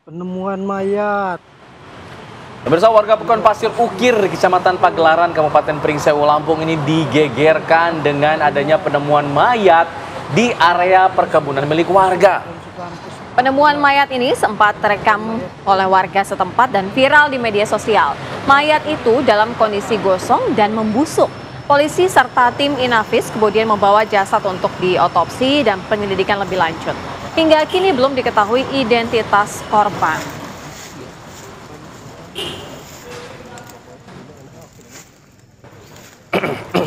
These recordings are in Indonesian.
Penemuan mayat. Pemirsa, warga Pekon Pasir Ukir, Kecamatan Pagelaran, Kabupaten Pringsewu, Lampung ini digegerkan dengan adanya penemuan mayat di area perkebunan milik warga. Penemuan mayat ini sempat terekam oleh warga setempat dan viral di media sosial. Mayat itu dalam kondisi gosong dan membusuk. Polisi serta tim Inafis kemudian membawa jasad untuk diotopsi dan penyelidikan lebih lanjut. Hingga kini belum diketahui identitas korban.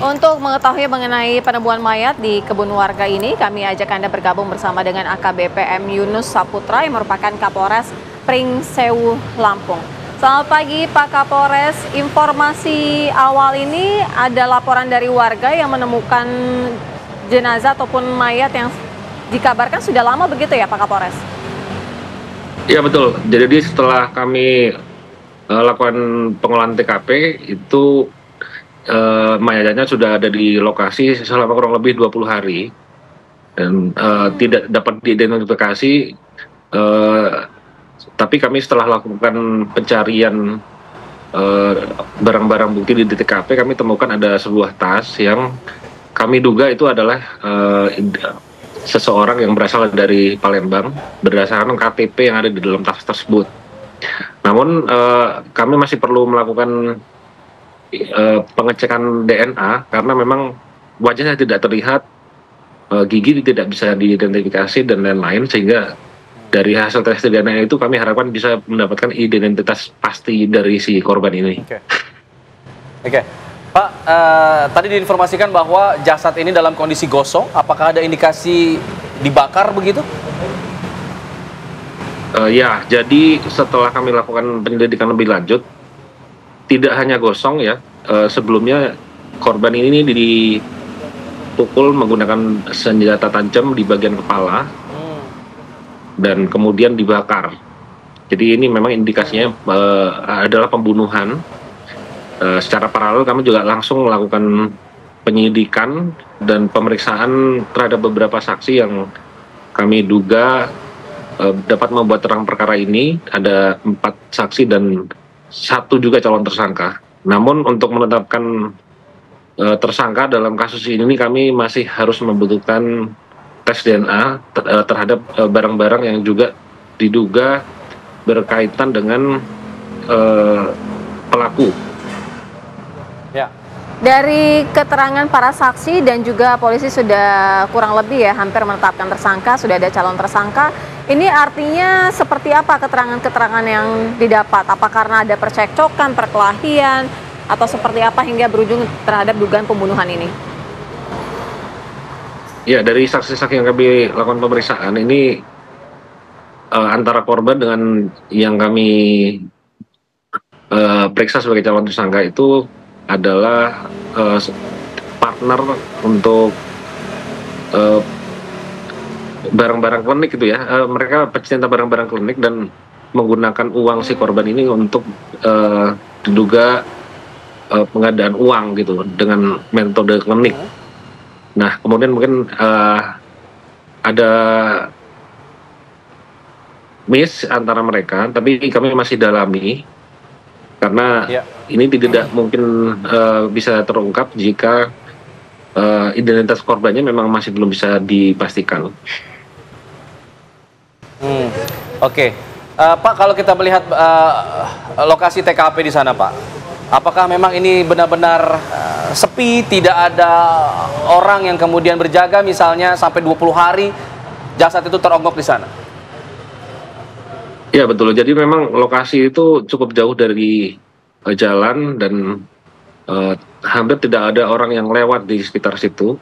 Untuk mengetahui mengenai penemuan mayat di kebun warga ini, kami ajak Anda bergabung bersama dengan AKBP M. Yunus Saputra yang merupakan Kapolres Pringsewu, Lampung. Selamat pagi Pak Kapolres, informasi awal ini ada laporan dari warga yang menemukan jenazah ataupun mayat yang dikabarkan sudah lama begitu ya Pak Kapolres? Iya betul, jadi setelah kami lakukan pengolahan TKP itu mayatnya sudah ada di lokasi selama kurang lebih 20 hari dan tidak dapat diidentifikasi, tapi kami setelah lakukan pencarian barang-barang bukti di TKP, kami temukan ada sebuah tas yang kami duga itu adalah seseorang yang berasal dari Palembang berdasarkan KTP yang ada di dalam tas tersebut. Namun kami masih perlu melakukan pengecekan DNA karena memang wajahnya tidak terlihat, gigi tidak bisa diidentifikasi dan lain-lain, sehingga dari hasil tes DNA itu kami harapkan bisa mendapatkan identitas pasti dari si korban ini. Oke. Pak, tadi diinformasikan bahwa jasad ini dalam kondisi gosong, apakah ada indikasi dibakar begitu? Ya, jadi setelah kami lakukan penyelidikan lebih lanjut, tidak hanya gosong ya, sebelumnya korban ini dipukul menggunakan senjata tajam di bagian kepala dan kemudian dibakar. Jadi ini memang indikasinya adalah pembunuhan. Secara paralel kami juga langsung melakukan penyidikan dan pemeriksaan terhadap beberapa saksi yang kami duga dapat membuat terang perkara ini. Ada 4 saksi dan 1 juga calon tersangka. Namun untuk menetapkan tersangka dalam kasus ini kami masih harus membutuhkan tes DNA terhadap barang-barang yang juga diduga berkaitan dengan pelaku. Ya. Dari keterangan para saksi dan juga polisi sudah kurang lebih ya hampir menetapkan tersangka, sudah ada calon tersangka. Ini artinya seperti apa keterangan-keterangan yang didapat? Apa karena ada percekcokan, perkelahian, atau seperti apa hingga berujung terhadap dugaan pembunuhan ini? Ya, dari saksi-saksi yang kami lakukan pemeriksaan ini antara korban dengan yang kami periksa sebagai calon tersangka itu adalah partner untuk barang-barang klinik gitu ya. Mereka pecinta barang-barang klinik dan menggunakan uang si korban ini untuk diduga pengadaan uang gitu dengan metode klinik. Nah, kemudian mungkin ada miss antara mereka, tapi kami masih dalami karena ini tidak mungkin bisa terungkap jika identitas korbannya memang masih belum bisa dipastikan. Oke. Pak, kalau kita melihat lokasi TKP di sana, Pak, apakah memang ini benar-benar sepi, tidak ada orang yang kemudian berjaga, misalnya sampai 20 hari jasad itu teronggok di sana? Ya betul, jadi memang lokasi itu cukup jauh dari jalan dan hampir tidak ada orang yang lewat di sekitar situ.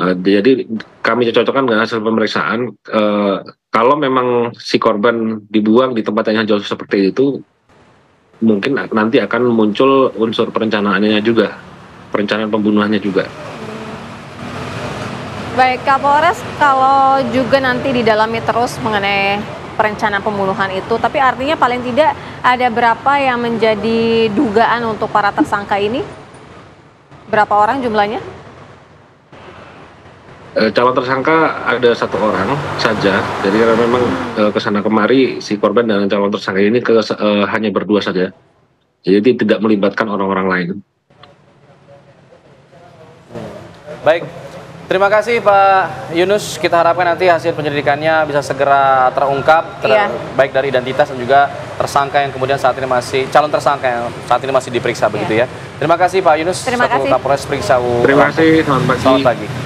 Jadi kami cocokkan dengan hasil pemeriksaan, kalau memang si korban dibuang di tempat yang jauh seperti itu, mungkin nanti akan muncul unsur perencanaannya juga, perencanaan pembunuhannya juga. Baik, Kapolres, kalau juga nanti didalami terus mengenai perencanaan pembunuhan itu, tapi artinya paling tidak ada berapa yang menjadi dugaan untuk para tersangka ini? Berapa orang jumlahnya? Calon tersangka ada 1 orang saja, jadi karena memang kesana kemari si korban dan calon tersangka ini hanya berdua saja, jadi tidak melibatkan orang-orang lain. Baik, terima kasih Pak Yunus. Kita harapkan nanti hasil penyelidikannya bisa segera terungkap, baik dari identitas dan juga tersangka yang kemudian saat ini calon tersangka yang saat ini masih diperiksa begitu ya. Terima kasih Pak Yunus. Terima kasih. Kapolres Pringsewu. Terima kasih, selamat pagi. Selamat pagi.